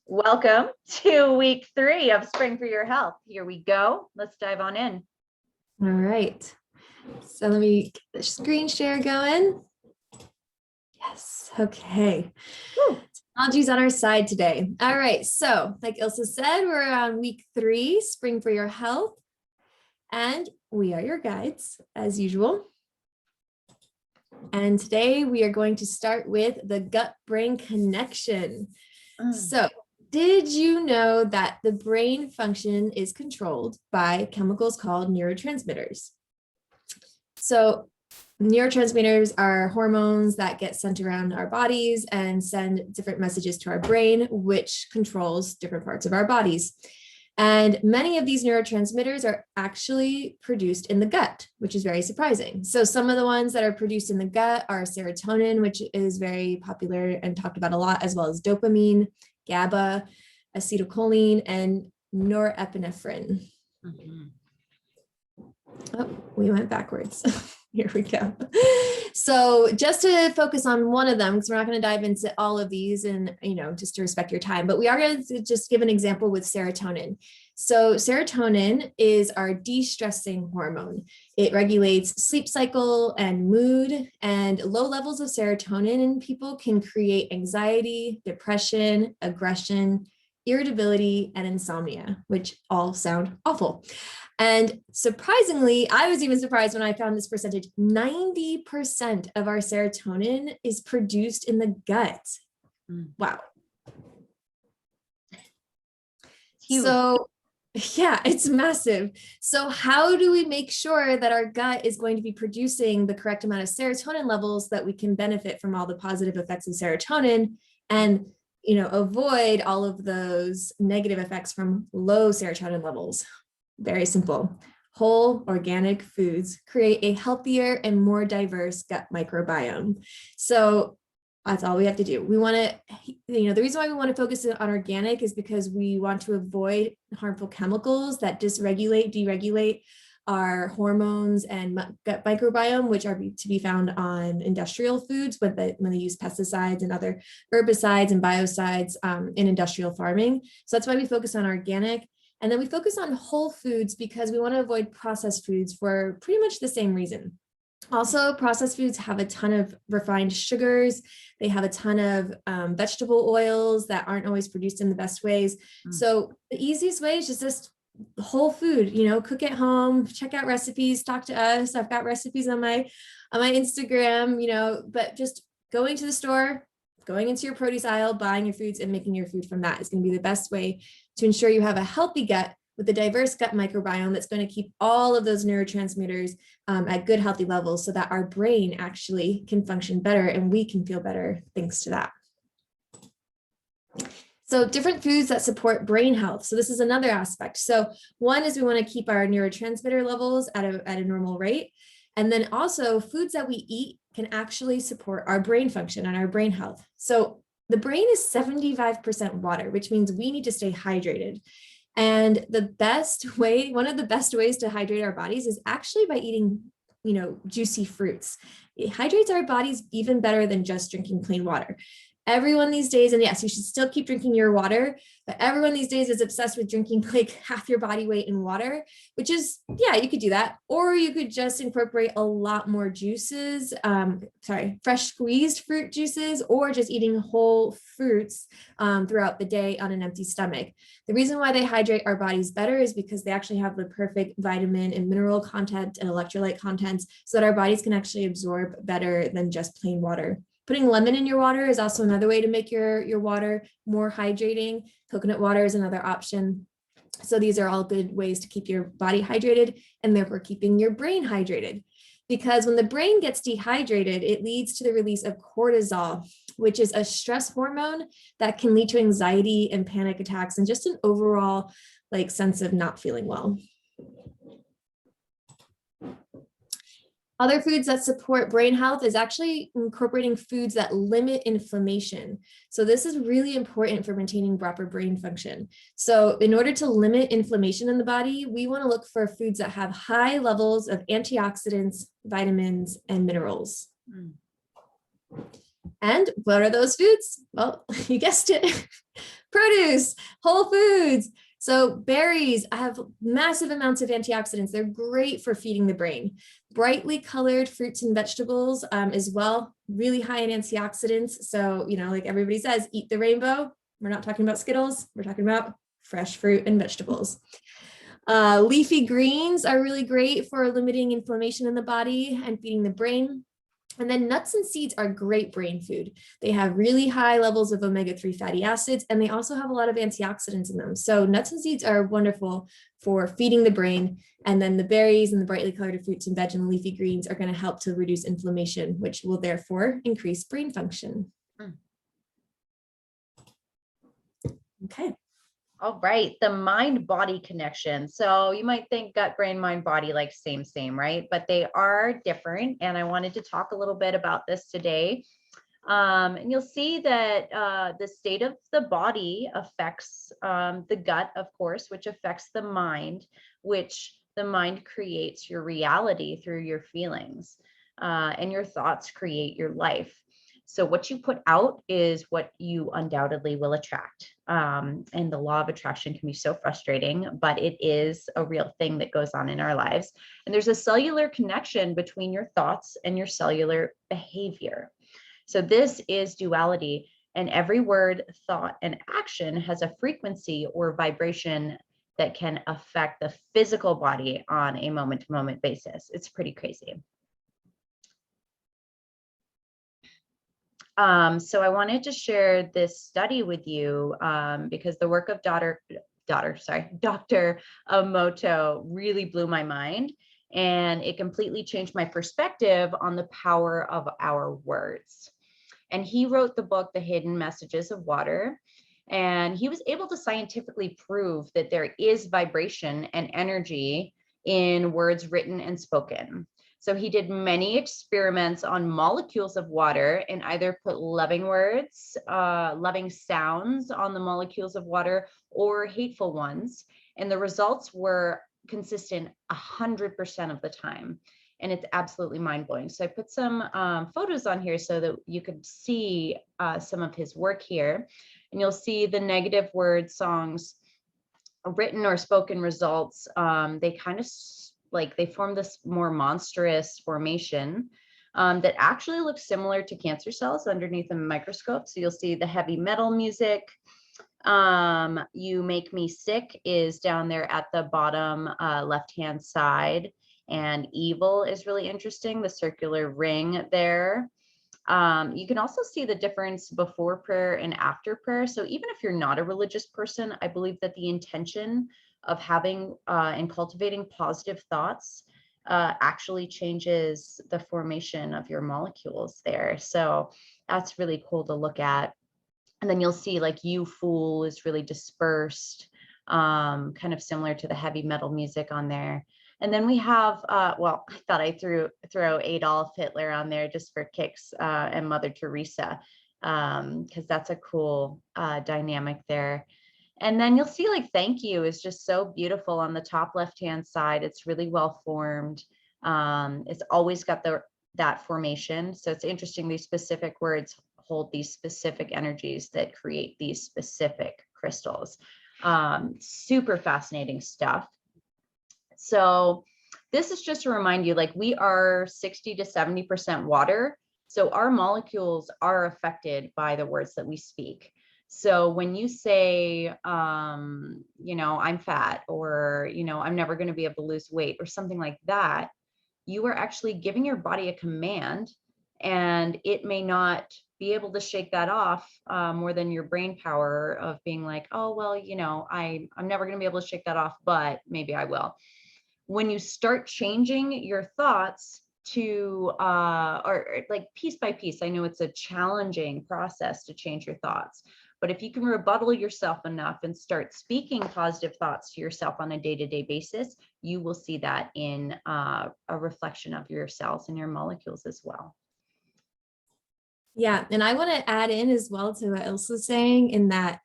Welcome to week 3 of Spring for Your Health. Here we go. Let's dive on in. All right. So let me get the screen share going. Yes. Okay. Whew. Technology's on our side today. All right. So like Ilse said, we're on week 3, Spring for Your Health. And we are your guides as usual. And today we are going to start with the gut-brain connection. So did you know that the brain function is controlled by chemicals called neurotransmitters? So neurotransmitters are hormones that get sent around our bodies and send different messages to our brain, which controls different parts of our bodies. And many of these neurotransmitters are actually produced in the gut, which is very surprising. So some of the ones that are produced in the gut are serotonin, which is very popular and talked about a lot, as well as dopamine, GABA, acetylcholine, and norepinephrine. Oh, we went backwards. Here we go. So just to focus on one of them, because we're not going to dive into all of these and, just to respect your time, but we are going to just give an example with serotonin. So serotonin is our de-stressing hormone. It regulates sleep cycle and mood, and low levels of serotonin in people can create anxiety, depression, aggression, irritability, and insomnia, which all sound awful. And surprisingly, I was even surprised when I found this percentage, 90% of our serotonin is produced in the gut. Wow. Huge. So yeah, it's massive. So how do we make sure that our gut is going to be producing the correct amount of serotonin levels that we can benefit from all the positive effects of serotonin and avoid all of those negative effects from low serotonin levels? Very simple. Whole organic foods create a healthier and more diverse gut microbiome. So that's all we have to do. We want to, the reason why we want to focus on organic is because we want to avoid harmful chemicals that deregulate our hormones and gut microbiome, which are to be found on industrial foods when they use pesticides and other herbicides and biocides in industrial farming. So that's why we focus on organic. And then we focus on whole foods because we want to avoid processed foods for pretty much the same reason. Also, processed foods have a ton of refined sugars. They have a ton of vegetable oils that aren't always produced in the best ways. So the easiest way is just whole food, cook at home, check out recipes, talk to us. I've got recipes on my Instagram, but just going to the store, going into your produce aisle, buying your foods and making your food from that is going to be the best way to ensure you have a healthy gut with a diverse gut microbiome that's going to keep all of those neurotransmitters at good, healthy levels so that our brain actually can function better and we can feel better thanks to that. So different foods that support brain health. So this is another aspect. So one is we want to keep our neurotransmitter levels at a normal rate. And then also foods that we eat can actually support our brain function and our brain health. So the brain is 75% water, which means we need to stay hydrated. And one of the best ways to hydrate our bodies is actually by eating, juicy fruits. It hydrates our bodies even better than just drinking plain water. Everyone these days, and yes, you should still keep drinking your water, but everyone these days is obsessed with drinking like half your body weight in water, which is, yeah, you could do that. Or you could just incorporate a lot more juices, fresh squeezed fruit juices, or just eating whole fruits throughout the day on an empty stomach. The reason why they hydrate our bodies better is because they actually have the perfect vitamin and mineral content and electrolyte content so that our bodies can actually absorb better than just plain water. Putting lemon in your water is also another way to make your water more hydrating. Coconut water is another option. So these are all good ways to keep your body hydrated and therefore keeping your brain hydrated. Because when the brain gets dehydrated, it leads to the release of cortisol, which is a stress hormone that can lead to anxiety and panic attacks and just an overall sense of not feeling well. Other foods that support brain health is actually incorporating foods that limit inflammation. So this is really important for maintaining proper brain function. So in order to limit inflammation in the body, we want to look for foods that have high levels of antioxidants, vitamins, and minerals. And what are those foods? Well, you guessed it, produce, whole foods. So berries have massive amounts of antioxidants. They're great for feeding the brain. Brightly colored fruits and vegetables as well, really high in antioxidants. So, like everybody says, eat the rainbow. We're not talking about Skittles. We're talking about fresh fruit and vegetables. Leafy greens are really great for limiting inflammation in the body and feeding the brain. And then nuts and seeds are great brain food. They have really high levels of omega-3 fatty acids, and they also have a lot of antioxidants in them. So nuts and seeds are wonderful for feeding the brain. And then the berries and the brightly colored fruits and veg and leafy greens are going to help to reduce inflammation, which will therefore increase brain function. Okay. All right, the mind-body connection. So you might think gut, brain, mind, body, like same, right? But they are different. And I wanted to talk a little bit about this today. And you'll see that the state of the body affects the gut, of course, which affects the mind, which the mind creates your reality through your feelings, and your thoughts create your life. So what you put out is what you undoubtedly will attract. And the law of attraction can be so frustrating, but it is a real thing that goes on in our lives. And there's a cellular connection between your thoughts and your cellular behavior. So this is duality, and every word, thought, and action has a frequency or vibration that can affect the physical body on a moment-to-moment basis. It's pretty crazy. So I wanted to share this study with you because the work of Dr. Emoto really blew my mind, and it completely changed my perspective on the power of our words. And he wrote the book, The Hidden Messages of Water, and he was able to scientifically prove that there is vibration and energy in words written and spoken. So he did many experiments on molecules of water and either put loving words, loving sounds on the molecules of water or hateful ones. And the results were consistent 100% of the time. And it's absolutely mind-blowing. So I put some photos on here so that you could see some of his work here. And you'll see the negative word songs, written or spoken results. They kind of they form this more monstrous formation that actually looks similar to cancer cells underneath a microscope. So you'll see the heavy metal music. You Make Me Sick is down there at the bottom left-hand side. And evil is really interesting, the circular ring there. You can also see the difference before prayer and after prayer. So even if you're not a religious person, I believe that the intention of having and cultivating positive thoughts actually changes the formation of your molecules there. So that's really cool to look at. And then you'll see like You Fool is really dispersed, kind of similar to the heavy metal music on there. And then we have, well, I thought I'd throw Adolf Hitler on there just for kicks, and Mother Teresa, because that's a cool dynamic there. And then you'll see like Thank You is just so beautiful on the top left-hand side. It's really well formed. It's always got that formation. So it's interesting, these specific words hold these specific energies that create these specific crystals. Super fascinating stuff. So this is just to remind you, like, we are 60 to 70% water. So our molecules are affected by the words that we speak. So when you say, I'm fat, or, I'm never going to be able to lose weight, or something like that, you are actually giving your body a command, and it may not be able to shake that off more than your brain power of being like, oh, well, I'm never going to be able to shake that off, but maybe I will. When you start changing your thoughts to, or like piece by piece, I know it's a challenging process to change your thoughts, but if you can rebuttal yourself enough and start speaking positive thoughts to yourself on a day-to-day basis, you will see that in a reflection of your cells and your molecules as well. Yeah, and I want to add in as well to what Ilse was saying, in that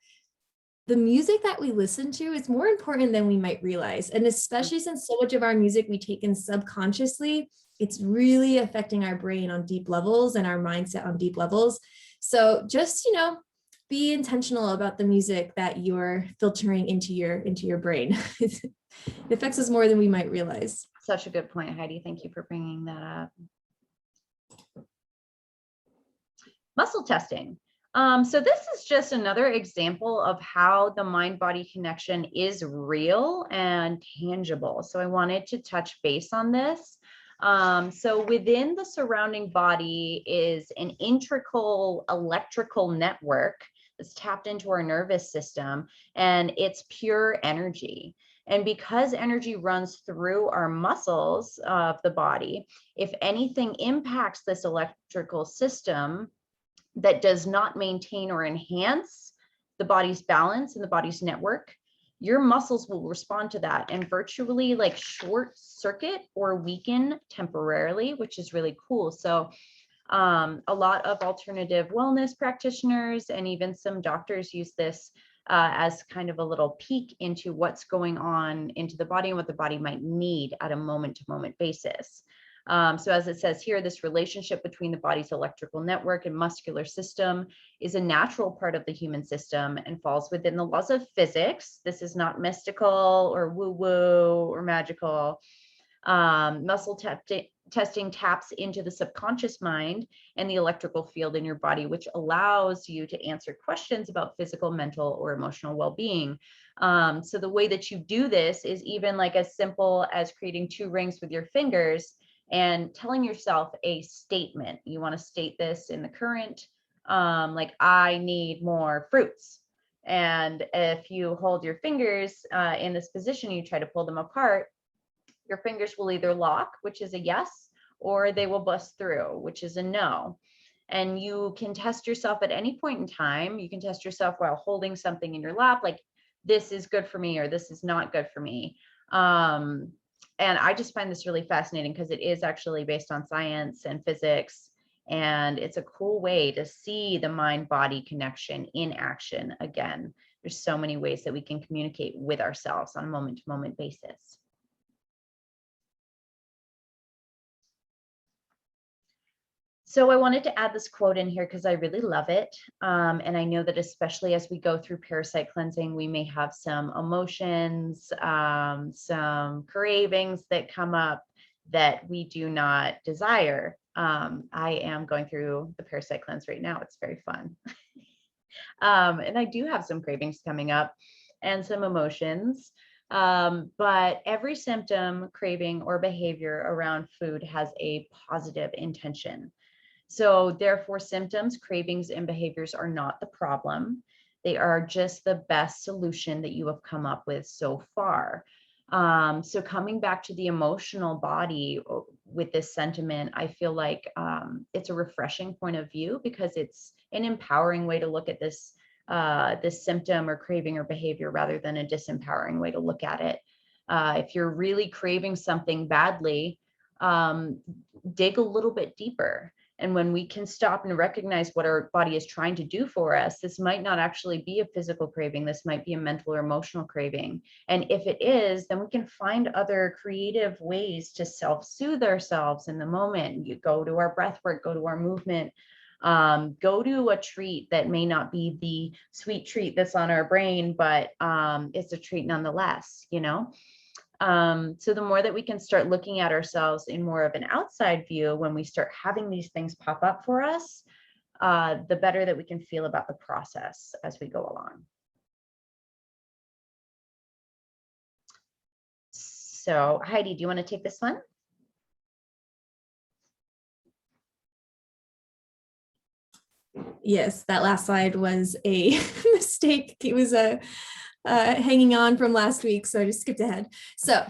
the music that we listen to is more important than we might realize. And especially since so much of our music we take in subconsciously, it's really affecting our brain on deep levels and our mindset on deep levels. So just, be intentional about the music that you're filtering into your brain. It affects us more than we might realize. Such a good point, Heidi. Thank you for bringing that up. Muscle testing. So this is just another example of how the mind-body connection is real and tangible. So I wanted to touch base on this. So within the surrounding body is an integral electrical network that's tapped into our nervous system, and it's pure energy. And because energy runs through our muscles of the body, if anything impacts this electrical system that does not maintain or enhance the body's balance and the body's network, your muscles will respond to that and virtually like short circuit or weaken temporarily, which is really cool. So a lot of alternative wellness practitioners and even some doctors use this as kind of a little peek into what's going on into the body and what the body might need at a moment-to-moment basis. So as it says here, this relationship between the body's electrical network and muscular system is a natural part of the human system and falls within the laws of physics. This is not mystical or woo-woo or magical. Muscle testing taps into the subconscious mind and the electrical field in your body, which allows you to answer questions about physical, mental, or emotional well-being. So the way that you do this is even like as simple as creating 2 rings with your fingers and telling yourself a statement. You want to state this in the current, like, I need more fruits. And if you hold your fingers in this position, you try to pull them apart, your fingers will either lock, which is a yes, or they will bust through, which is a no. And you can test yourself at any point in time. You can test yourself while holding something in your lap, like this is good for me or this is not good for me. And I just find this really fascinating because it is actually based on science and physics. And it's a cool way to see the mind-body connection in action again. There's so many ways that we can communicate with ourselves on a moment-to-moment basis. So I wanted to add this quote in here because I really love it. And I know that especially as we go through parasite cleansing, we may have some emotions, some cravings that come up that we do not desire. I am going through the parasite cleanse right now. It's very fun. And I do have some cravings coming up and some emotions. But every symptom, craving, or behavior around food has a positive intention. So therefore, symptoms, cravings, and behaviors are not the problem. They are just the best solution that you have come up with so far. So coming back to the emotional body with this sentiment, I feel like it's a refreshing point of view because it's an empowering way to look at this symptom or craving or behavior rather than a disempowering way to look at it. If you're really craving something badly, dig a little bit deeper. And when we can stop and recognize what our body is trying to do for us, this might not actually be a physical craving. This might be a mental or emotional craving. And if it is, then we can find other creative ways to self-soothe ourselves in the moment. You go to our breath work, go to our movement, go to a treat that may not be the sweet treat that's on our brain, but it's a treat nonetheless, you know? So the more that we can start looking at ourselves in more of an outside view, when we start having these things pop up for us, the better that we can feel about the process as we go along. So Heidi, do you want to take this one? Yes, that last slide was a mistake. It was hanging on from last week, so I just skipped ahead. So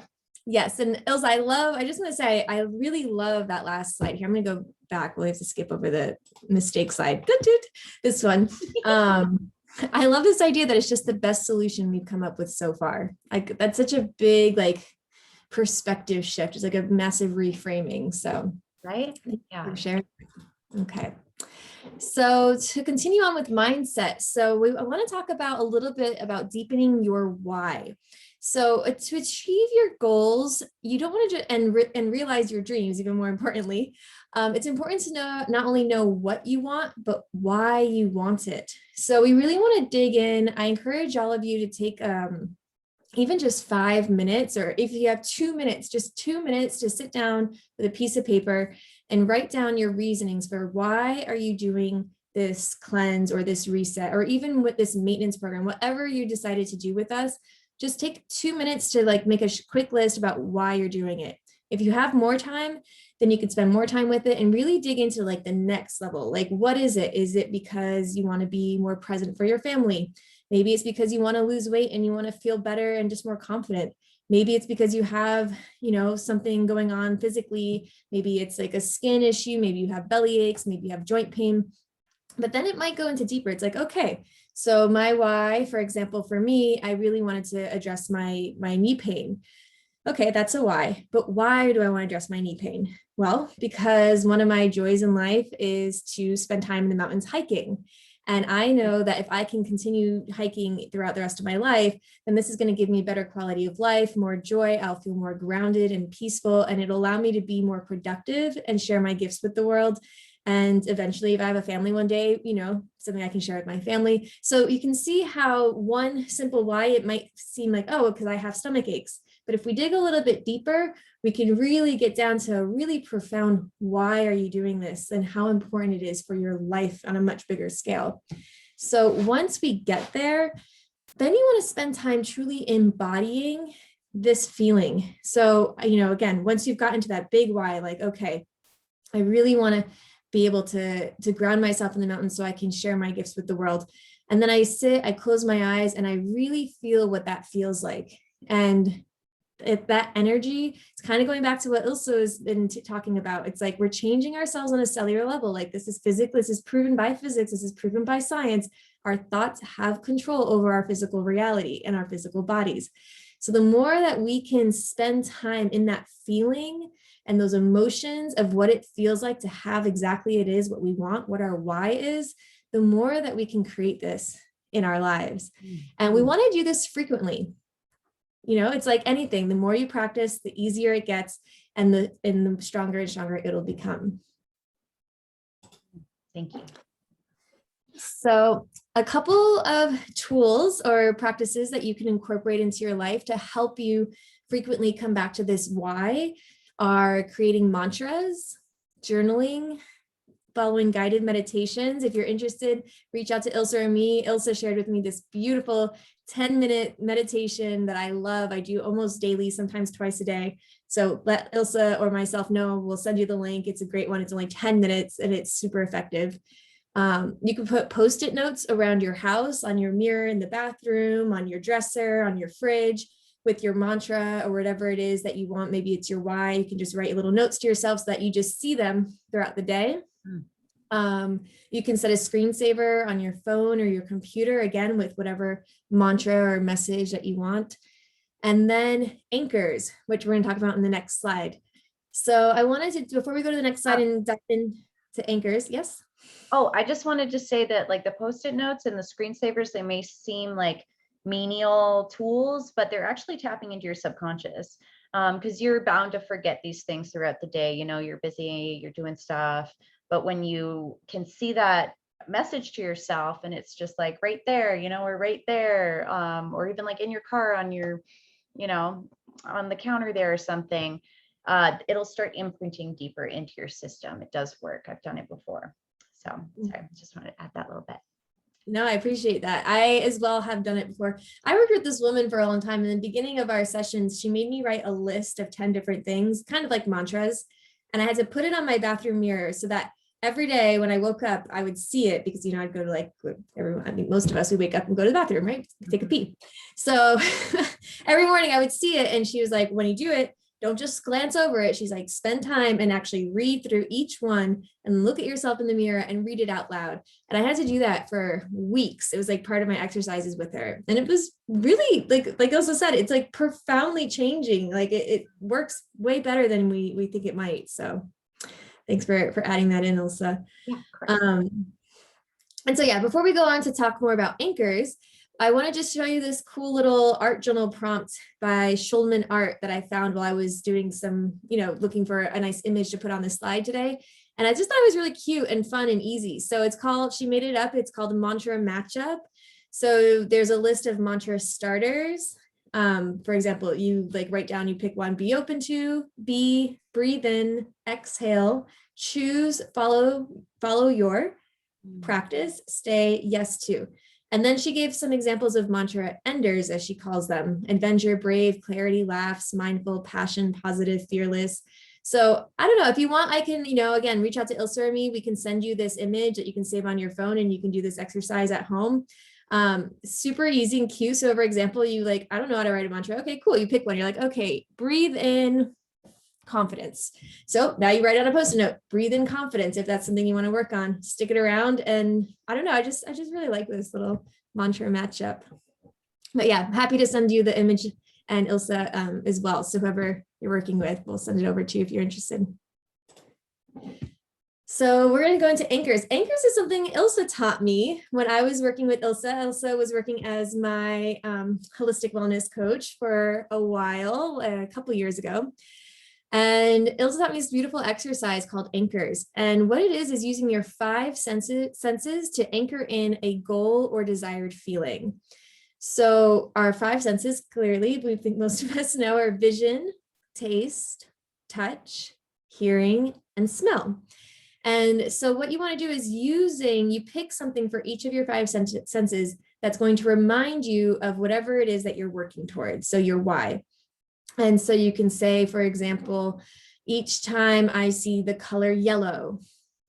yes, and Ilse, I just want to say, I really love that last slide here. I'm going to go back. We'll have to skip over the mistake slide. This one. I love this idea that it's just the best solution we've come up with so far. Like that's such a big like perspective shift. It's like a massive reframing. So right? Yeah. Sharing. Okay. So to continue on with mindset, I want to talk about a little bit about deepening your why. So to achieve your goals, you don't want to and realize your dreams, even more importantly, it's important to not only know what you want, but why you want it. So we really want to dig in. I encourage all of you to take even just 5 minutes, or if you have 2 minutes, just 2 minutes to sit down with a piece of paper and write down your reasonings for why are you doing this cleanse or this reset, or even with this maintenance program, whatever you decided to do with us. Just take 2 minutes to like make a quick list about why you're doing it. If you have more time, then you can spend more time with it and really dig into like the next level. Like, what is it? Is it because you want to be more present for your family? Maybe it's because you want to lose weight and you want to feel better and just more confident. Maybe it's because you have, something going on physically. Maybe it's like a skin issue. Maybe you have belly aches. Maybe you have joint pain. But then it might go into deeper. It's like, okay, so my why, for example, for me, I really wanted to address my knee pain. Okay, that's a why. But why do I want to address my knee pain? Well, because one of my joys in life is to spend time in the mountains hiking. And I know that if I can continue hiking throughout the rest of my life, then this is going to give me better quality of life, more joy. I'll feel more grounded and peaceful, and it'll allow me to be more productive and share my gifts with the world. And eventually, if I have a family one day, something I can share with my family. So you can see how one simple why, it might seem like, oh, because I have stomach aches. But if we dig a little bit deeper, we can really get down to a really profound, why are you doing this, and how important it is for your life on a much bigger scale. So once we get there, then you want to spend time truly embodying this feeling. So, again, once you've gotten to that big why, like, okay, I really want to be able to ground myself in the mountains so I can share my gifts with the world. And then I sit, I close my eyes, and I really feel what that feels like. And if that energy, it's kind of going back to what Ilse has been talking about. It's like we're changing ourselves on a cellular level. Like, this is physics, this is proven by physics, this is proven by science. Our thoughts have control over our physical reality and our physical bodies. So the more that we can spend time in that feeling and those emotions of what it feels like to have exactly it is what we want, what our why is, the more that we can create this in our lives. And we want to do this frequently. It's like anything, the more you practice, the easier it gets, and the stronger and stronger it'll become. Thank you. So a couple of tools or practices that you can incorporate into your life to help you frequently come back to this why are creating mantras, journaling, following guided meditations. If you're interested, reach out to Ilse or me. Ilse shared with me this beautiful 10-minute meditation that I love. I do almost daily, sometimes twice a day. So let Ilse or myself know. We'll send you the link. It's a great one. It's only 10 minutes and it's super effective. You can put Post-it notes around your house, on your mirror in the bathroom, on your dresser, on your fridge, with your mantra or whatever it is that you want. Maybe it's your why. You can just write little notes to yourself so that you just see them throughout the day. You can set a screensaver on your phone or your computer, again, with whatever mantra or message that you want. And then anchors, which we're going to talk about in the next slide. So I wanted to, before we go to the next slide and dive into anchors, yes? Oh, I just wanted to say that like the Post-it notes and the screensavers, they may seem like menial tools, but they're actually tapping into your subconscious, because you're bound to forget these things throughout the day. You're busy, you're doing stuff, but when you can see that message to yourself and it's just like right there, or right there, or even like in your car on your, on the counter there or something, it'll start imprinting deeper into your system. It does work. I've done it before. So sorry, just wanted to add that little bit. No, I appreciate that. I as well have done it before. I worked with this woman for a long time. In the beginning of our sessions, she made me write a list of 10 different things, kind of like mantras. And I had to put it on my bathroom mirror so that every day when I woke up, I would see it because, I'd go to like everyone, I mean, most of us, we wake up and go to the bathroom, right? Take a pee. So every morning I would see it. And she was like, when you do it, don't just glance over it. She's like, spend time and actually read through each one and look at yourself in the mirror and read it out loud. And I had to do that for weeks. It was like part of my exercises with her. And it was really like Elsa said, it's like profoundly changing. Like it works way better than we think it might. So thanks for adding that in, Elsa. Yeah, And so, yeah, before we go on to talk more about anchors, I want to just show you this cool little art journal prompt by Schulman Art that I found while I was doing some, looking for a nice image to put on the slide today. And I just thought it was really cute and fun and easy. So it's called, she made it up. It's called a mantra matchup. So there's a list of mantra starters. For example, you like write down, you pick one: be open to, be, breathe in, exhale, choose, follow your, practice, stay, yes to. And then she gave some examples of mantra enders, as she calls them: adventure, brave, clarity, laughs, mindful, passion, positive, fearless. So I don't know, if you want, I can, again, reach out to Ilse or me. We can send you this image that you can save on your phone and you can do this exercise at home. Super easy and cute. So for example, you like, I don't know how to write a mantra. Okay, cool. You pick one. You're like, okay, breathe in confidence. So now you write on a post-it note, breathe in confidence. If that's something you want to work on, stick it around. And I don't know, I just really like this little mantra matchup. But yeah, happy to send you the image and Ilse as well. So whoever you're working with, we'll send it over to you if you're interested. So we're going to go into anchors. Anchors is something Ilse taught me when I was working with Ilse. Ilse was working as my holistic wellness coach for a while, a couple years ago. And Ilse taught me this beautiful exercise called anchors. And what it is using your 5 senses to anchor in a goal or desired feeling. So our 5 senses, clearly, we think most of us know, are vision, taste, touch, hearing, and smell. And so what you want to do is you pick something for each of your 5 senses that's going to remind you of whatever it is that you're working towards. So your why. And so you can say, for example, each time I see the color yellow,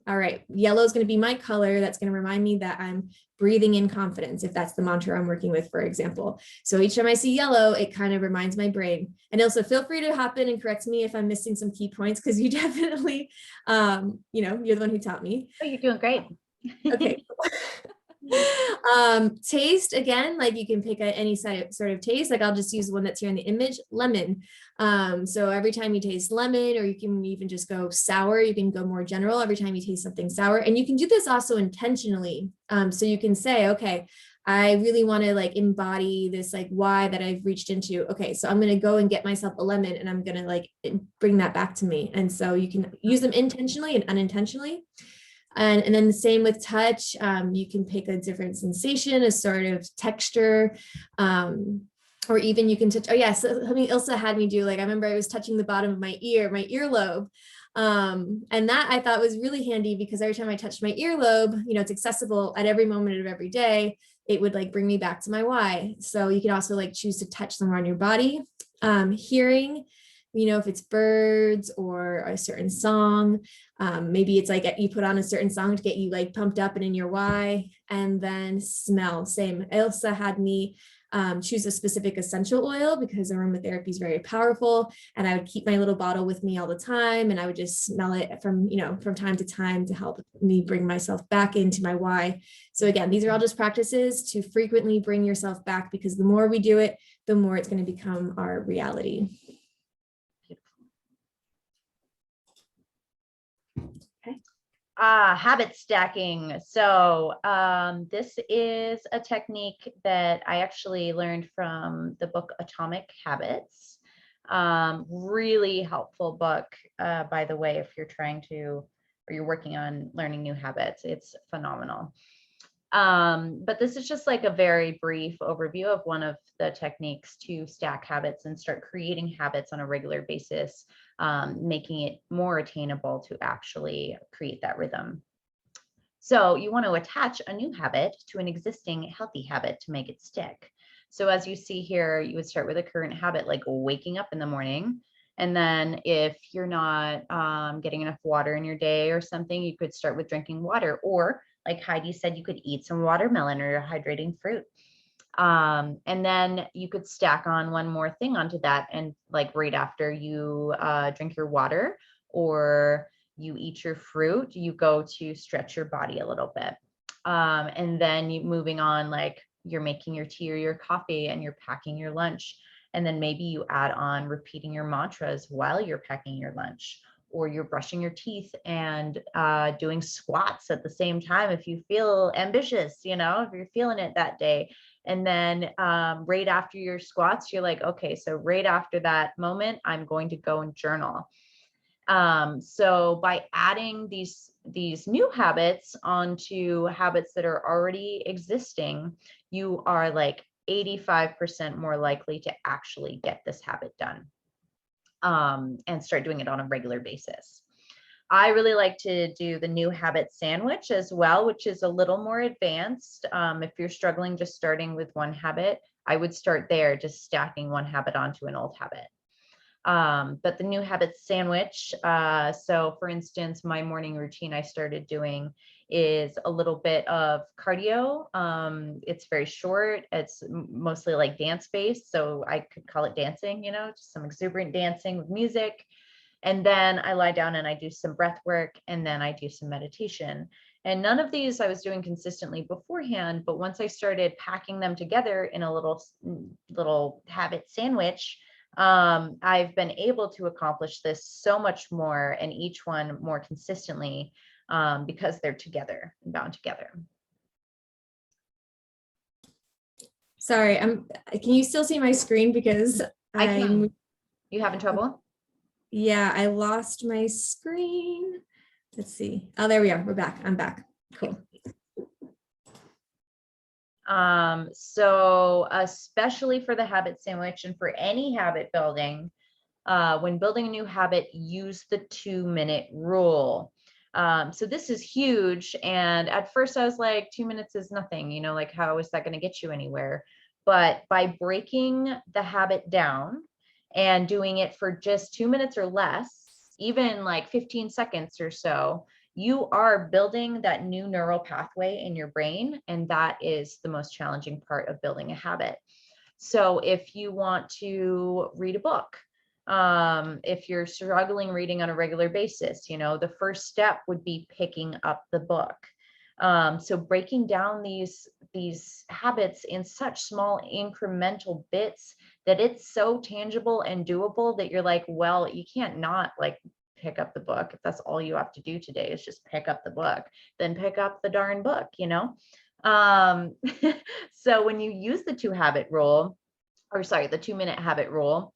all right, yellow is going to be my color. That's going to remind me that I'm breathing in confidence, if that's the mantra I'm working with, for example. So each time I see yellow, it kind of reminds my brain. And also feel free to hop in and correct me if I'm missing some key points, because you definitely, you're the one who taught me. Oh, you're doing great. Okay. Taste, again, like you can pick any sort of taste. Like I'll just use one that's here in the image, lemon. So every time you taste lemon, or you can even just go sour, you can go more general every time you taste something sour. And you can do this also intentionally. So you can say, okay, I really want to like embody this like why that I've reached into. Okay, so I'm going to go and get myself a lemon and I'm going to like bring that back to me. And so you can use them intentionally and unintentionally. And then the same with touch. You can pick a different sensation, a sort of texture, or even you can touch. Oh yeah, so something Ilse had me do. Like I remember I was touching the bottom of my earlobe, and that I thought was really handy because every time I touched my earlobe, it's accessible at every moment of every day. It would like bring me back to my why. So you can also like choose to touch somewhere on your body. Hearing, if it's birds or a certain song, maybe it's like you put on a certain song to get you like pumped up and in your why. And then smell, same. Ilse had me choose a specific essential oil because aromatherapy is very powerful. And I would keep my little bottle with me all the time. And I would just smell it from time to time to help me bring myself back into my why. So again, these are all just practices to frequently bring yourself back, because the more we do it, the more it's going to become our reality. Habit stacking. So this is a technique that I actually learned from the book Atomic Habits. Really helpful book, by the way, if you're trying to, or you're working on learning new habits. It's phenomenal. But this is just like a very brief overview of one of the techniques to stack habits and start creating habits on a regular basis, making it more attainable to actually create that rhythm. So you want to attach a new habit to an existing healthy habit to make it stick. So as you see here, you would start with a current habit like waking up in the morning. And then if you're not getting enough water in your day or something, you could start with drinking water, or like Heidi said, you could eat some watermelon or hydrating fruit. And then you could stack on one more thing onto that. And like right after you drink your water or you eat your fruit, you go to stretch your body a little bit. And then you moving on, like you're making your tea or your coffee and you're packing your lunch. And then maybe you add on repeating your mantras while you're packing your lunch. or you're brushing your teeth and doing squats at the same time if you feel ambitious, you know, if you're feeling it that day. And then right after your squats, you're like, okay, so right after that moment, I'm going to go and journal. So by adding these new habits onto habits that are already existing, you are like 85% more likely to actually get this habit done, and start doing it on a regular basis. I really like to do the new habit sandwich as well, which is a little more advanced. If you're struggling just starting with one habit, I would start there, just stacking one habit onto an old habit. But the new habit sandwich, so for instance, my morning routine I started doing is a little bit of cardio. It's very short. It's mostly like dance based. So I could call it dancing, you know, just some exuberant dancing with music. And then I lie down and I do some breath work, and then I do some meditation. And none of these I was doing consistently beforehand, but once I started packing them together in a little habit sandwich, I've been able to accomplish this so much more, and each one more consistently, because they're together and bound together. Sorry, can you still see my screen? Because I can. You having trouble? Yeah, I lost my screen. Let's see. Oh, there we are. We're back. I'm back. Cool. So especially for the habit sandwich and for any habit building, when building a new habit, use the 2-minute rule. So this is huge. And at first I was like, 2 minutes is nothing, you know, like how is that going to get you anywhere? But by breaking the habit down and doing it for just 2 minutes or less, even like 15 seconds or so, you are building that new neural pathway in your brain. And that is the most challenging part of building a habit. So if you want to read a book, if you're struggling reading on a regular basis, you know, the first step would be picking up the book. So breaking down these habits in such small incremental bits that it's so tangible and doable that you're like, well, you can't not like pick up the book. If that's all you have to do today is just pick up the book, then pick up the darn book, you know? So when you use the 2-minute habit rule,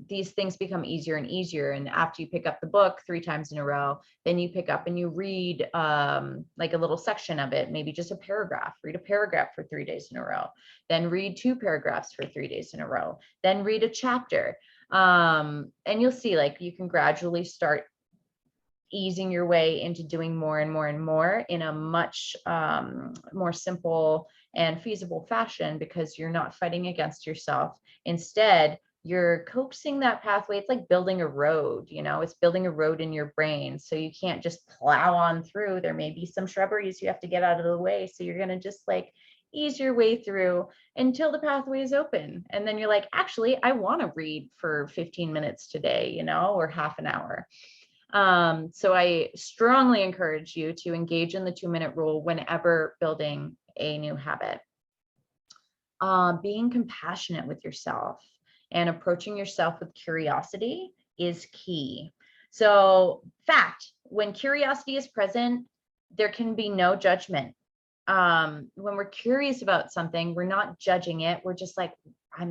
these things become easier and easier. And after you pick up the book 3 times in a row, then you pick up and you read like a little section of it, maybe just a paragraph. Read a paragraph for 3 days in a row, then read 2 paragraphs for 3 days in a row, then read a chapter. And you'll see, like, you can gradually start easing your way into doing more and more and more in a much more simple and feasible fashion, because you're not fighting against yourself. Instead, you're coaxing that pathway. It's like building a road, you know, it's building a road in your brain. So you can't just plow on through. There may be some shrubberies you have to get out of the way. So you're going to just like ease your way through until the pathway is open. And then you're like, actually, I want to read for 15 minutes today, you know, or half an hour. So I strongly encourage you to engage in the 2-minute rule whenever building a new habit. Being compassionate with yourself and approaching yourself with curiosity is key. So, fact, when curiosity is present, there can be no judgment. When we're curious about something, we're not judging it. We're just like, I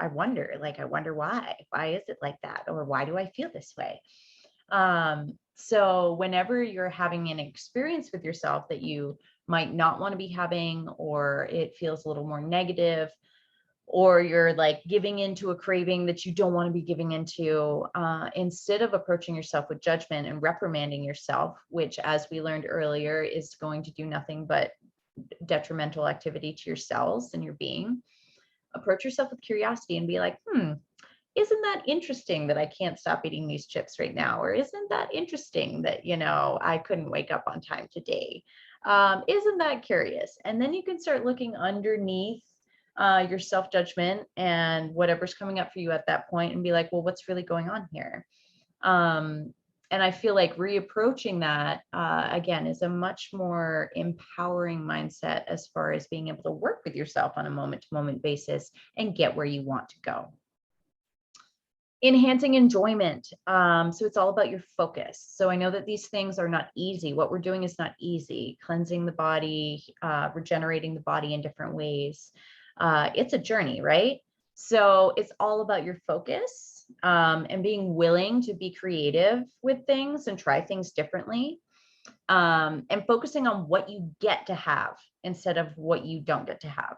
wonder why is it like that? Or why do I feel this way? So whenever you're having an experience with yourself that you might not want to be having, or it feels a little more negative, or you're like giving into a craving that you don't want to be giving into, instead of approaching yourself with judgment and reprimanding yourself, which, as we learned earlier, is going to do nothing but detrimental activity to your cells and your being, approach yourself with curiosity and be like, isn't that interesting that I can't stop eating these chips right now? Or isn't that interesting that, you know, I couldn't wake up on time today? Isn't that curious? And then you can start looking underneath your self-judgment and whatever's coming up for you at that point and be like, well, what's really going on here? And I feel like reapproaching that, again, is a much more empowering mindset as far as being able to work with yourself on a moment-to-moment basis and get where you want to go. Enhancing enjoyment. So it's all about your focus. So I know that these things are not easy. What we're doing is not easy. Cleansing the body, regenerating the body in different ways. It's a journey, right? So it's all about your focus, and being willing to be creative with things and try things differently, and focusing on what you get to have instead of what you don't get to have.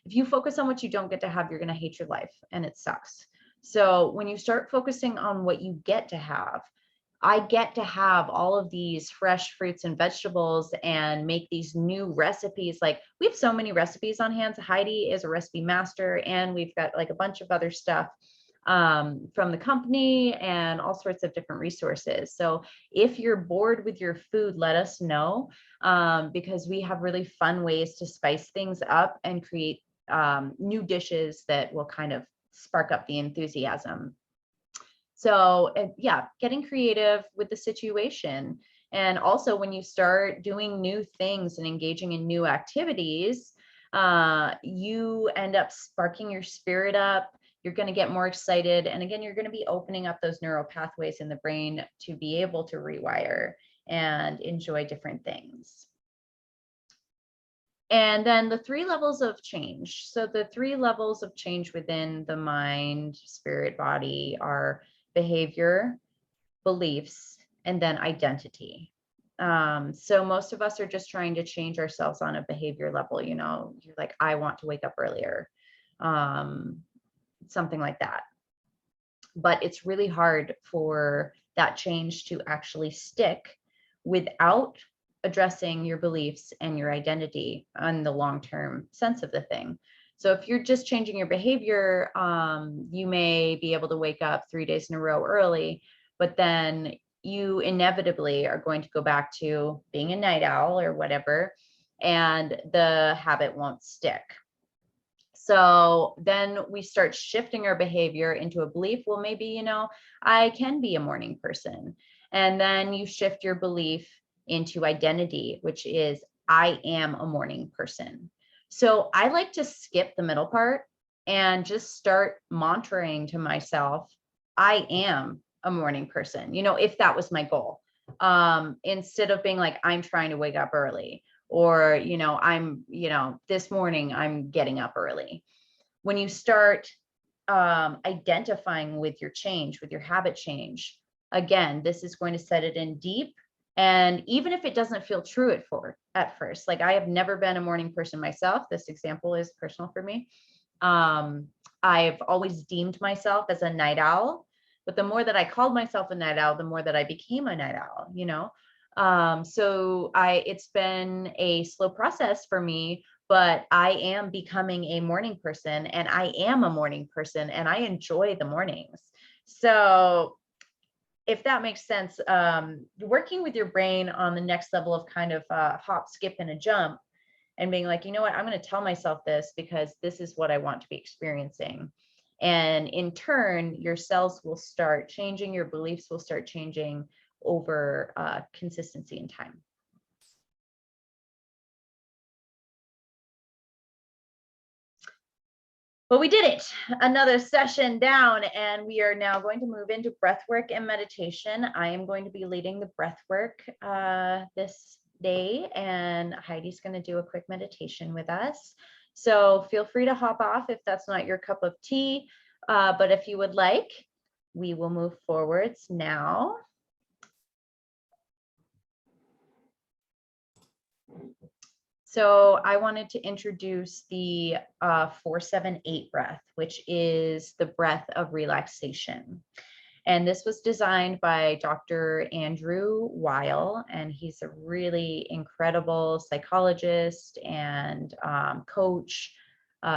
If you focus on what you don't get to have, you're going to hate your life and it sucks. So when you start focusing on what you get to have, I get to have all of these fresh fruits and vegetables and make these new recipes. Like, we have so many recipes on hand. Heidi is a recipe master, and we've got like a bunch of other stuff from the company and all sorts of different resources. So if you're bored with your food, let us know, because we have really fun ways to spice things up and create new dishes that will kind of spark up the enthusiasm. So yeah, getting creative with the situation. And also, when you start doing new things and engaging in new activities, you end up sparking your spirit up. You're going to get more excited. And again, you're going to be opening up those neural pathways in the brain to be able to rewire and enjoy different things. And then the 3 levels of change. So the 3 levels of change within the mind, spirit, body are behavior, beliefs, and then identity. So most of us are just trying to change ourselves on a behavior level. You know, you're like, I want to wake up earlier, something like that. But it's really hard for that change to actually stick without addressing your beliefs and your identity on the long-term sense of the thing. So if you're just changing your behavior, you may be able to wake up 3 days in a row early, but then you inevitably are going to go back to being a night owl or whatever, and the habit won't stick. So then we start shifting our behavior into a belief. Well, maybe, you know, I can be a morning person. And then you shift your belief into identity, which is I am a morning person. So I like to skip the middle part and just start mantraing to myself, I am a morning person, you know, if that was my goal. Instead of being like, I'm trying to wake up early, or, you know, I'm, you know, this morning I'm getting up early. When you start identifying with your change, with your habit change, again, this is going to set it in deep. And even if it doesn't feel true at first, like I have never been a morning person myself. This example is personal for me. I've always deemed myself as a night owl, but the more that I called myself a night owl, the more that I became a night owl, you know? So it's been a slow process for me, but I am becoming a morning person, and I am a morning person, and I enjoy the mornings. So if that makes sense, working with your brain on the next level of kind of hop, skip, and a jump, and being like, you know what, I'm going to tell myself this because this is what I want to be experiencing. And in turn, your cells will start changing, your beliefs will start changing over consistency and time. But we did it, another session down, and we are now going to move into breath work and meditation. I am going to be leading the breath work this day, and Heidi's going to do a quick meditation with us. So feel free to hop off if that's not your cup of tea, but if you would like, we will move forwards now. So I wanted to introduce the 4-7-8 breath, which is the breath of relaxation. And this was designed by Dr. Andrew Weil, and he's a really incredible psychologist and coach.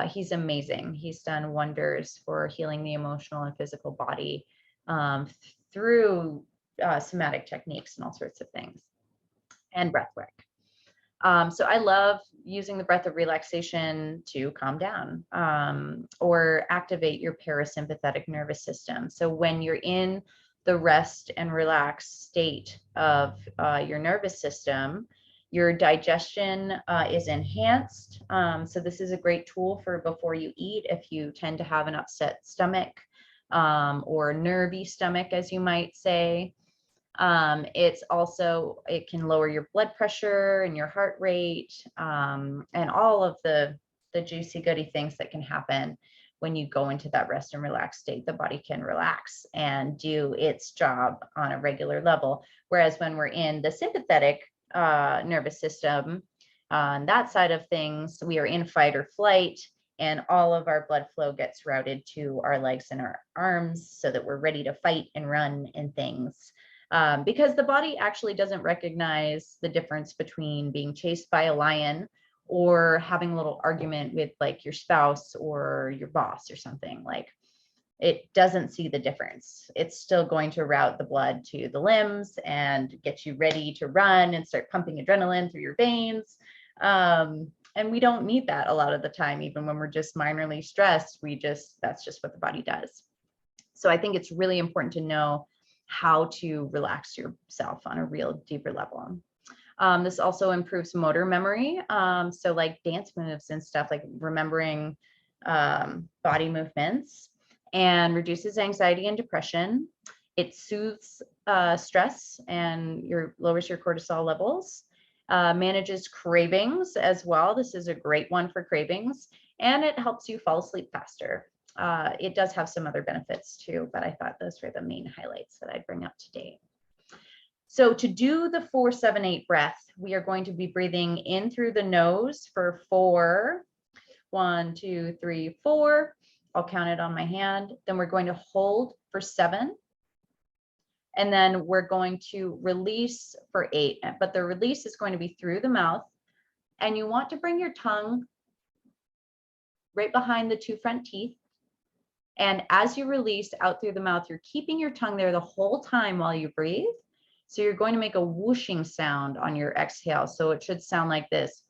He's amazing. He's done wonders for healing the emotional and physical body through somatic techniques and all sorts of things, and breath work. So I love using the breath of relaxation to calm down or activate your parasympathetic nervous system. So when you're in the rest and relaxed state of your nervous system, your digestion is enhanced. So this is a great tool for before you eat if you tend to have an upset stomach. or nervy stomach, as you might say. It can lower your blood pressure and your heart rate, and all of the juicy goody things that can happen when you go into that rest and relax state. The body can relax and do its job on a regular level. Whereas when we're in the sympathetic nervous system, on that side of things, we are in fight or flight, and all of our blood flow gets routed to our legs and our arms so that we're ready to fight and run and things. Because the body actually doesn't recognize the difference between being chased by a lion or having a little argument with like your spouse or your boss or something. Like, it doesn't see the difference. It's still going to route the blood to the limbs and get you ready to run and start pumping adrenaline through your veins. And we don't need that a lot of the time. Even when we're just minorly stressed, that's just what the body does. So I think it's really important to know how to relax yourself on a real deeper level. This also improves motor memory. So like dance moves and stuff, like remembering body movements, and reduces anxiety and depression. It soothes stress and lowers your cortisol levels. Manages cravings as well. This is a great one for cravings, and it helps you fall asleep faster. It does have some other benefits too, but I thought those were the main highlights that I'd bring up today. So to do the 4-7-8 breath, we are going to be breathing in through the nose for 4. 1, 2, 3, 4. I'll count it on my hand. Then we're going to hold for 7. And then we're going to release for 8. But the release is going to be through the mouth. And you want to bring your tongue right behind the 2 front teeth. And as you release out through the mouth, you're keeping your tongue there the whole time while you breathe. So you're going to make a whooshing sound on your exhale. So it should sound like this.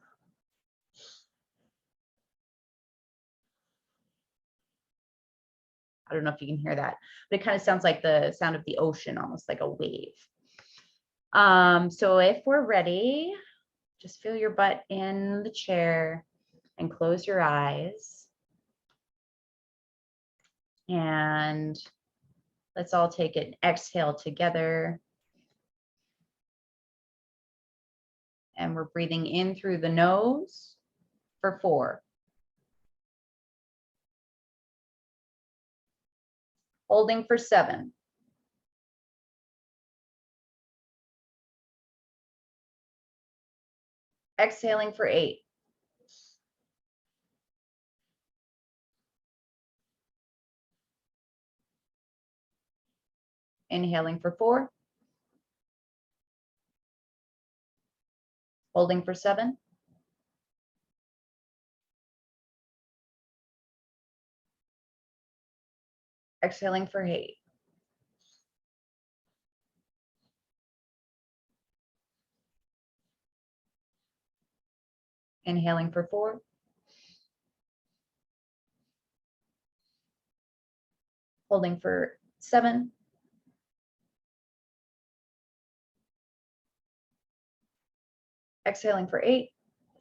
I don't know if you can hear that, but it kind of sounds like the sound of the ocean, almost like a wave. So if we're ready, just feel your butt in the chair and close your eyes. And let's all take an exhale together. And we're breathing in through the nose for 4. Holding for 7. Exhaling for 8. Inhaling for 4. Holding for 7. Exhaling for 8. Inhaling for 4. Holding for 7. Exhaling for 8.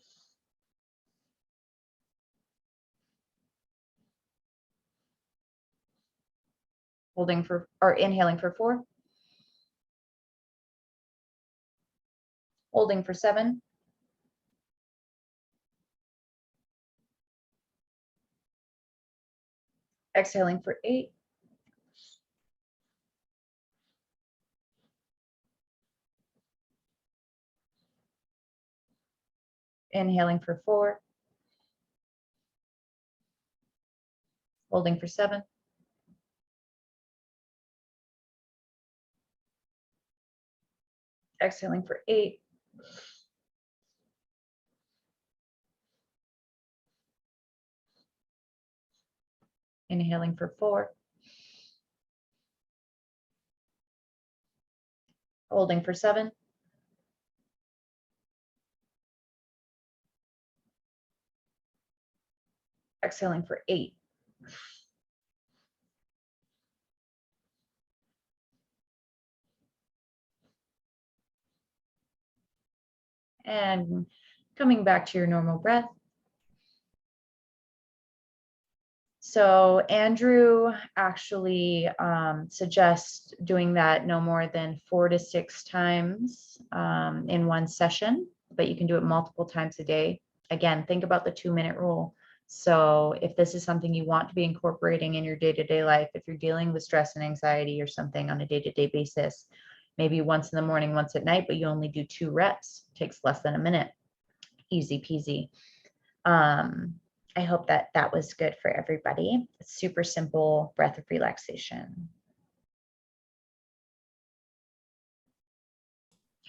Inhaling for 4. Holding for 7. Exhaling for 8. Inhaling for 4. Holding for 7. Exhaling for 8. Inhaling for 4. Holding for 7. Exhaling for 8. And coming back to your normal breath. So Andrew actually suggests doing that no more than 4 to 6 times in one session, but you can do it multiple times a day. Again, think about the 2-minute rule. So if this is something you want to be incorporating in your day-to-day life, if you're dealing with stress and anxiety or something on a day-to-day basis, maybe once in the morning, once at night, but you only do 2 reps, takes less than a minute, easy peasy. I hope that that was good for everybody. It's super simple breath of relaxation.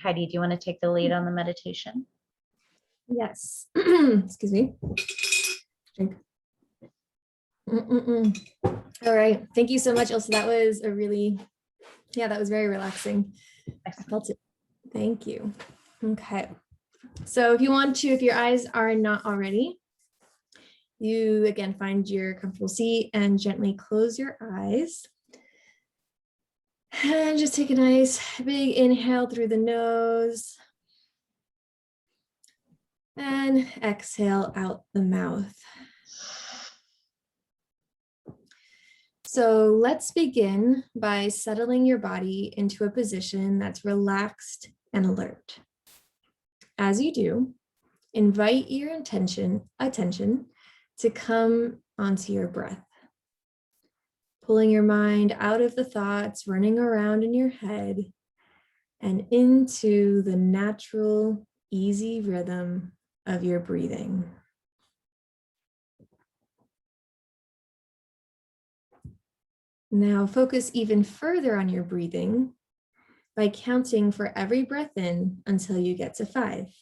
Heidi, do you want to take the lead on the meditation? Yes. Excuse me. Drink. All right. Thank you so much, Ilse. That was a really, that was very relaxing. Excellent. I felt it. Thank you. Okay. So if you want to, if your eyes are not already, you again find your comfortable seat and gently close your eyes. And just take a nice big inhale through the nose. And exhale out the mouth. So let's begin by settling your body into a position that's relaxed and alert. As you do, invite your attention to come onto your breath, pulling your mind out of the thoughts running around in your head and into the natural, easy rhythm of your breathing. Now focus even further on your breathing by counting for every breath in until you get to 5.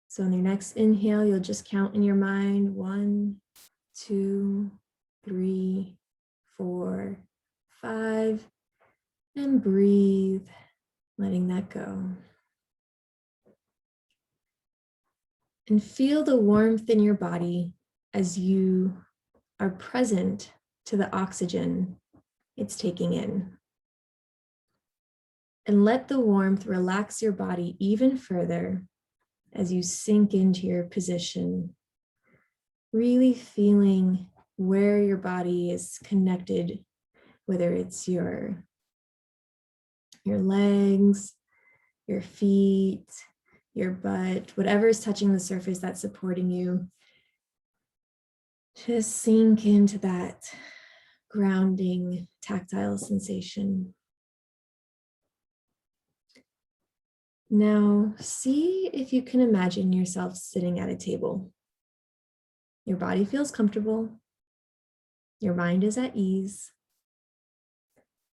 So on your next inhale, you'll just count in your mind 1, 2, 3, 4, 5, and breathe, letting that go. And feel the warmth in your body as you are present to the oxygen it's taking in. And let the warmth relax your body even further as you sink into your position, really feeling where your body is connected, whether it's your legs, your feet, your butt, whatever is touching the surface that's supporting you. Just sink into that grounding, tactile sensation. Now, see if you can imagine yourself sitting at a table. Your body feels comfortable. Your mind is at ease.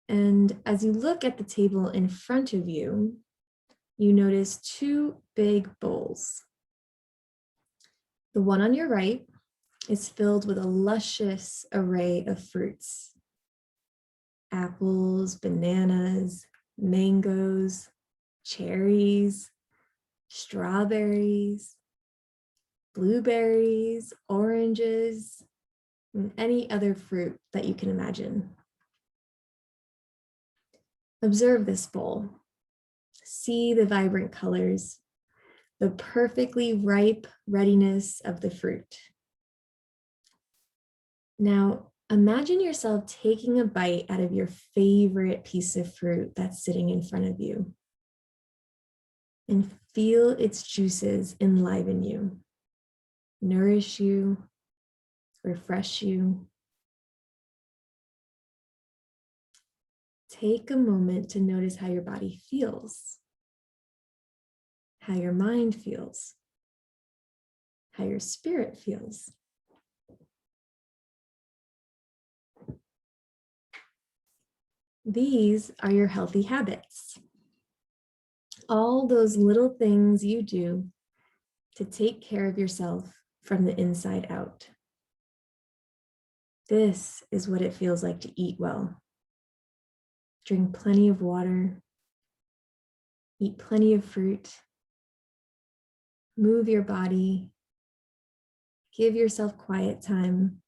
And as you look at the table in front of you, you notice 2 big bowls. The one on your right is filled with a luscious array of fruits. Apples, bananas, mangoes, cherries, strawberries, blueberries, oranges, and any other fruit that you can imagine. Observe this bowl. See the vibrant colors, the perfectly ripe readiness of the fruit. Now, imagine yourself taking a bite out of your favorite piece of fruit that's sitting in front of you, and feel its juices enliven you, nourish you, refresh you. Take a moment to notice how your body feels, how your mind feels, how your spirit feels. These are your healthy habits. All those little things you do to take care of yourself from the inside out. This is what it feels like to eat well. Drink plenty of water, eat plenty of fruit, move your body, give yourself quiet time,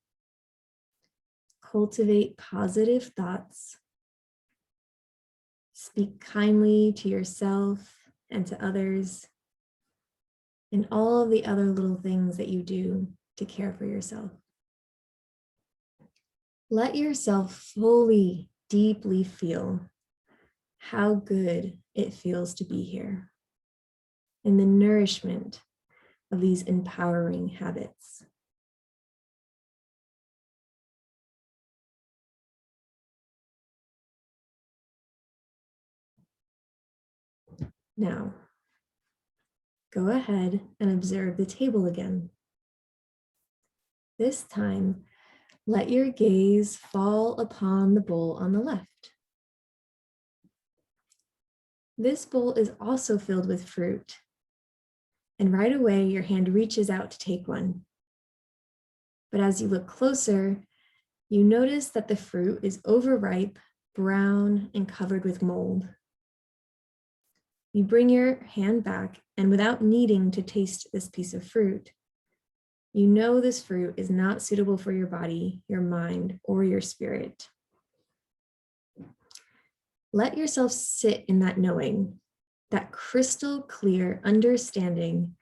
cultivate positive thoughts, speak kindly to yourself and to others, and all of the other little things that you do to care for yourself. Let yourself fully, deeply feel how good it feels to be here and the nourishment of these empowering habits. Now, go ahead and observe the table again. This time, let your gaze fall upon the bowl on the left. This bowl is also filled with fruit, and right away your hand reaches out to take one. But as you look closer, you notice that the fruit is overripe, brown, and covered with mold. You bring your hand back, and without needing to taste this piece of fruit, you know this fruit is not suitable for your body, your mind, or your spirit. Let yourself sit in that knowing, that crystal clear understanding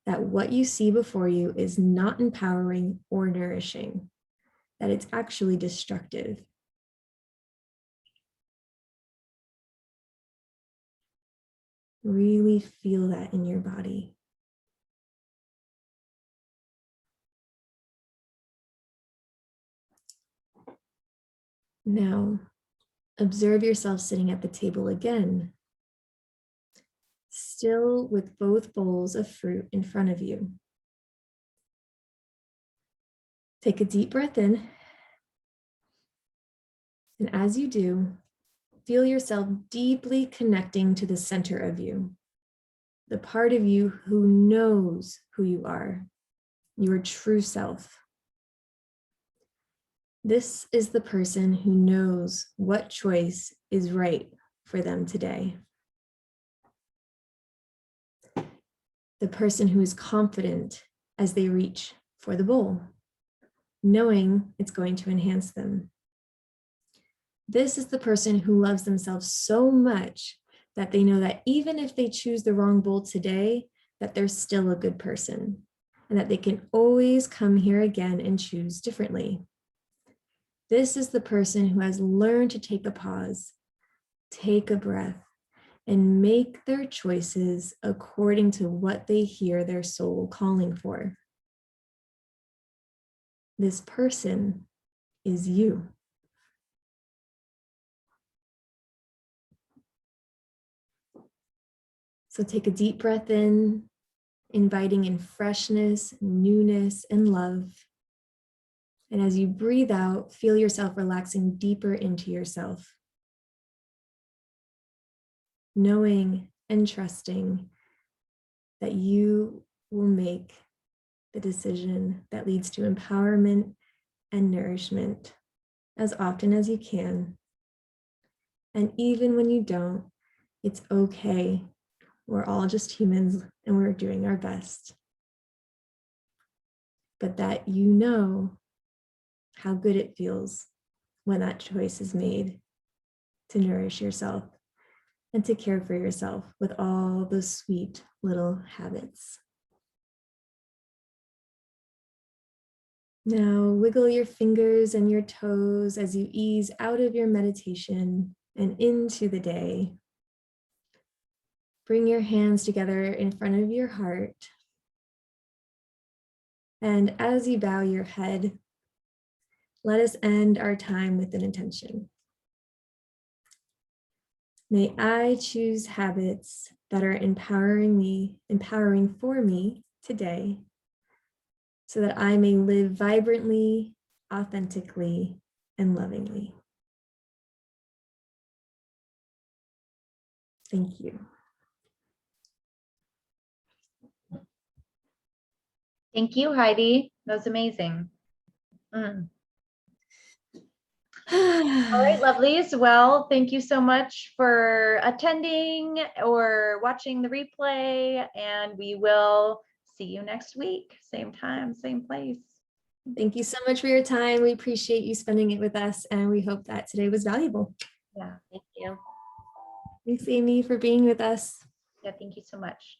that what you see before you is not empowering or nourishing, that it's actually destructive. Really feel that in your body. Now, observe yourself sitting at the table again, still with both bowls of fruit in front of you. Take a deep breath in, and as you do, feel yourself deeply connecting to the center of you, the part of you who knows who you are, your true self. This is the person who knows what choice is right for them today. The person who is confident as they reach for the bowl, knowing it's going to enhance them. This is the person who loves themselves so much that they know that even if they choose the wrong bowl today, that they're still a good person and that they can always come here again and choose differently. This is the person who has learned to take a pause, take a breath, and make their choices according to what they hear their soul calling for. This person is you. So take a deep breath in, inviting in freshness, newness, and love. And as you breathe out, feel yourself relaxing deeper into yourself, knowing and trusting that you will make the decision that leads to empowerment and nourishment as often as you can. And even when you don't, it's okay. We're all just humans and we're doing our best. But that you know how good it feels when that choice is made to nourish yourself and to care for yourself with all those sweet little habits. Now wiggle your fingers and your toes as you ease out of your meditation and into the day. Bring your hands together in front of your heart. And as you bow your head, let us end our time with an intention. May I choose habits that are empowering for me today, so that I may live vibrantly, authentically, and lovingly. Thank you. Thank you, Heidi. That was amazing. All right, lovelies. Well, thank you so much for attending or watching the replay, and we will see you next week. Same time, same place. Thank you so much for your time. We appreciate you spending it with us, and we hope that today was valuable. Yeah, thank you. Thanks, Amy, for being with us. Yeah, thank you so much.